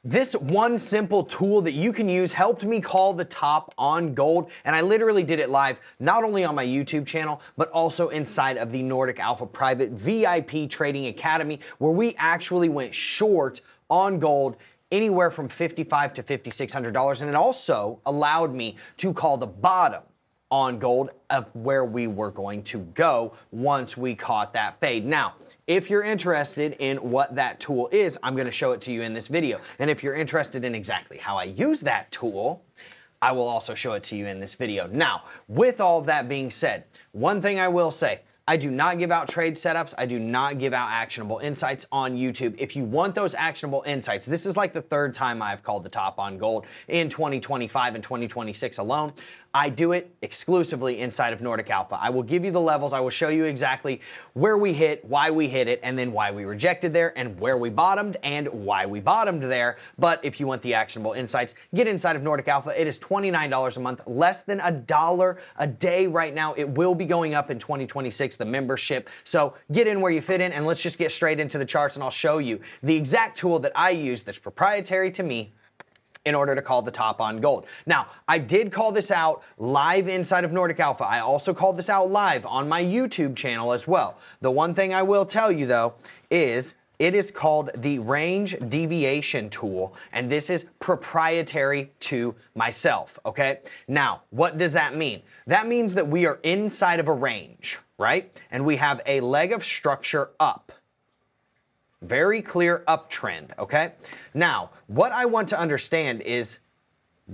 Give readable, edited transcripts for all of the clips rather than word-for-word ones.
This one simple tool that you can use helped me call the top on gold, and I literally did it live not only on my YouTube channel, but also inside of the Nordic Alpha Private VIP Trading Academy, where we actually went short on gold anywhere from $5,500 to $5,600, and it also allowed me to call the bottom on gold of where we were going to go once we caught that fade. Now, if you're interested in what that tool is, I'm gonna show it to you in this video. And if you're interested in exactly how I use that tool, I will also show it to you in this video. Now, with all of that being said, one thing I will say, I do not give out trade setups. I do not give out actionable insights on YouTube. If you want those actionable insights, this is like the third time I've called the top on gold in 2025 and 2026 alone. I do it exclusively inside of Nordic Alpha. I will give you the levels. I will show you exactly where we hit, why we hit it, and then why we rejected there, and where we bottomed, and why we bottomed there. But if you want the actionable insights, get inside of Nordic Alpha. It is $29 a month, less than $1 a day right now. It will be going up in 2026, the membership. So get in where you fit in, and let's just get straight into the charts, and I'll show you the exact tool that I use that's proprietary to me in order to call the top on gold. Now, I did call this out live inside of Nordic Alpha. I also called this out live on my YouTube channel as well. The one thing I will tell you though is it is called the range deviation tool, and this is proprietary to myself, okay? Now, what does that mean? That means that we are inside of a range, right? And we have a leg of structure up. Very clear uptrend, okay? Now, what I want to understand is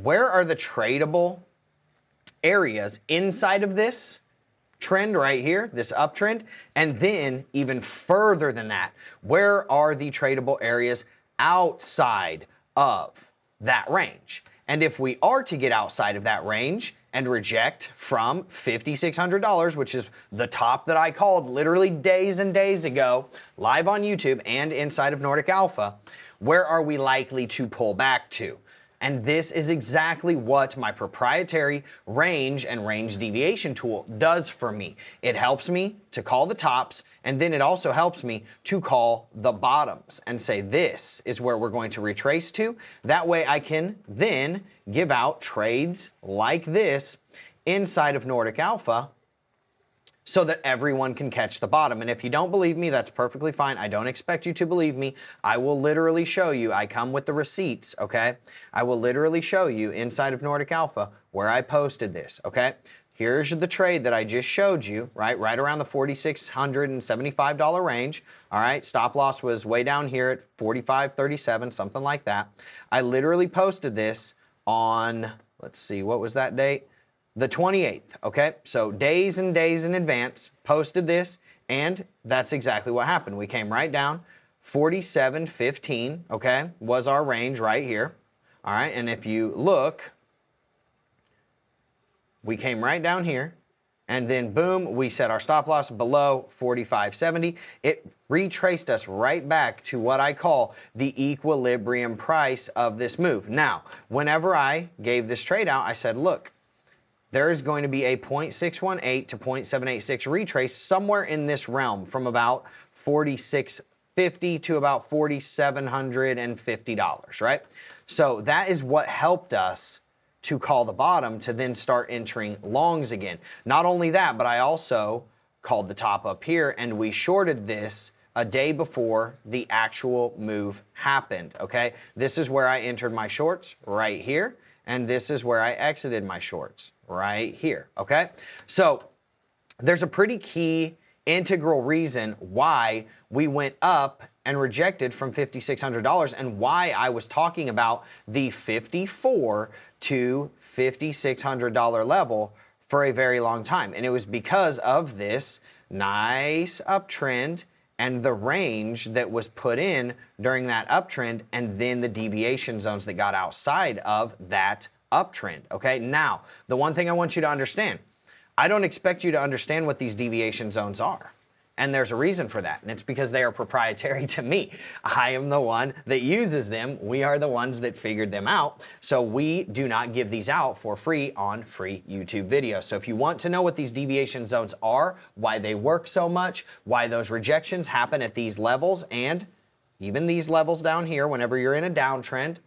where are the tradable areas inside of this trend right here, this uptrend, and then even further than that, where are the tradable areas outside of that range? And if we are to get outside of that range and reject from $5,600, which is the top that I called literally days and days ago, live on YouTube and inside of Nordic Alpha, where are we likely to pull back to? And this is exactly what my proprietary range and range deviation tool does for me. It helps me to call the tops, and then it also helps me to call the bottoms and say this is where we're going to retrace to. That way I can then give out trades like this inside of Nordic Alpha so that everyone can catch the bottom. And if you don't believe me, that's perfectly fine. I don't expect you to believe me. I will literally show you. I come with the receipts, okay? I will literally show you inside of Nordic Alpha where I posted this, okay? Here's the trade that I just showed you, right around the $4,675 range, all right? Stop loss was way down here at $45.37, something like that. I literally posted this on, let's see, what was that date? The 28th, okay? So days and days in advance, posted this, and that's exactly what happened. We came right down, 47.15, okay, was our range right here, all right? And if you look, we came right down here, and then boom, we set our stop loss below 45.70. It retraced us right back to what I call the equilibrium price of this move. Now, whenever I gave this trade out, I said, look, there is going to be a 0.618 to 0.786 retrace somewhere in this realm from about $46.50 to about $4,750, right? So that is what helped us to call the bottom to then start entering longs again. Not only that, but I also called the top up here, and we shorted this a day before the actual move happened, okay? This is where I entered my shorts right here, and this is where I exited my shorts right here, okay? So there's a pretty key integral reason why we went up and rejected from $5,600 and why I was talking about the $5,400 to $5,600 level for a very long time. And it was because of this nice uptrend and the range that was put in during that uptrend, and then the deviation zones that got outside of that uptrend, okay? Now, the one thing I want you to understand, I don't expect you to understand what these deviation zones are. And there's a reason for that, and it's because they are proprietary to me. I am the one that uses them. We are the ones that figured them out. So we do not give these out for free on free YouTube videos. So if you want to know what these deviation zones are, why they work so much, why those rejections happen at these levels, and even these levels down here, whenever you're in a downtrend,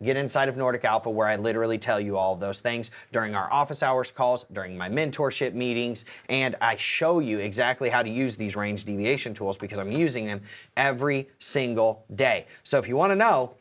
get inside of Nordic Alpha, where I literally tell you all of those things during our office hours calls, during my mentorship meetings, and I show you exactly how to use these range deviation tools because I'm using them every single day. So if you want to know,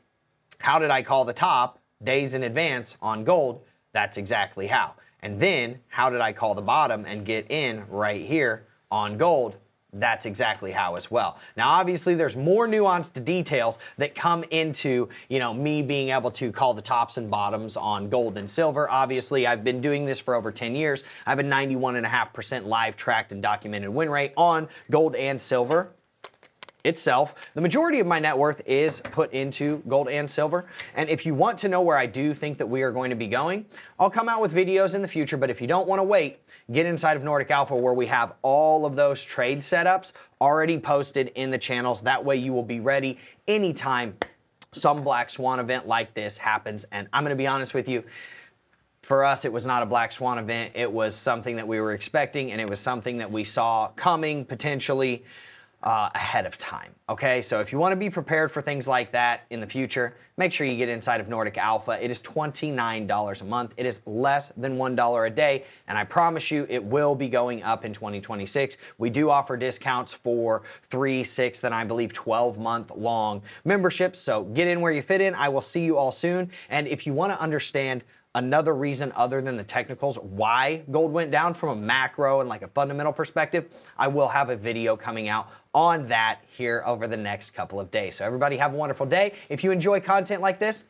how did I call the top days in advance on gold? That's exactly how. And then how did I call the bottom and get in right here on gold? That's exactly how as well. Now, obviously, there's more nuanced details that come into, me being able to call the tops and bottoms on gold and silver. Obviously, I've been doing this for over 10 years. I have a 91.5% live tracked and documented win rate on gold and silver itself. The majority of my net worth is put into gold and silver. And if you want to know where I do think that we are going to be going, I'll come out with videos in the future. But if you don't want to wait, get inside of Nordic Alpha, where we have all of those trade setups already posted in the channels. That way you will be ready anytime some black swan event like this happens. And I'm going to be honest with you, for us, it was not a black swan event. It was something that we were expecting, and it was something that we saw coming potentially ahead of time. Okay, so if you want to be prepared for things like that in the future, make sure you get inside of Nordic Alpha. It is $29 a month. It is less than $1 a day, and I promise you it will be going up in 2026. We do offer discounts for 3, 6, and I believe 12-month long memberships, so get in where you fit in. I will see you all soon, and if you want to understand another reason other than the technicals why gold went down from a macro and like a fundamental perspective, I will have a video coming out on that here over the next couple of days. So everybody have a wonderful day. If you enjoy content like this,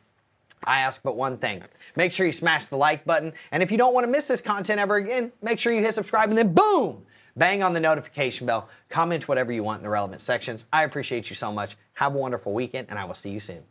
I ask but one thing. Make sure you smash the like button. And if you don't want to miss this content ever again, make sure you hit subscribe and then boom, bang on the notification bell. Comment whatever you want in the relevant sections. I appreciate you so much. Have a wonderful weekend, and I will see you soon.